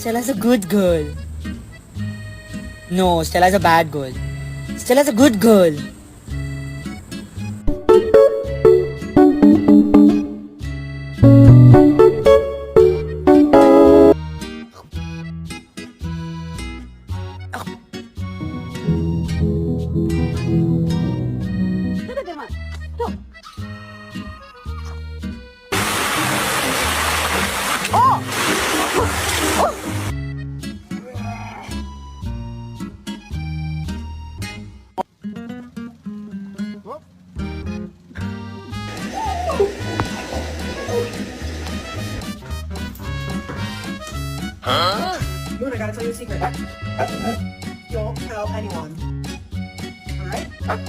Stella's a good girl. No, Stella's a bad girl. Stella's a good girl. Moon, I gotta tell you a secret. Don't tell anyone. Alright?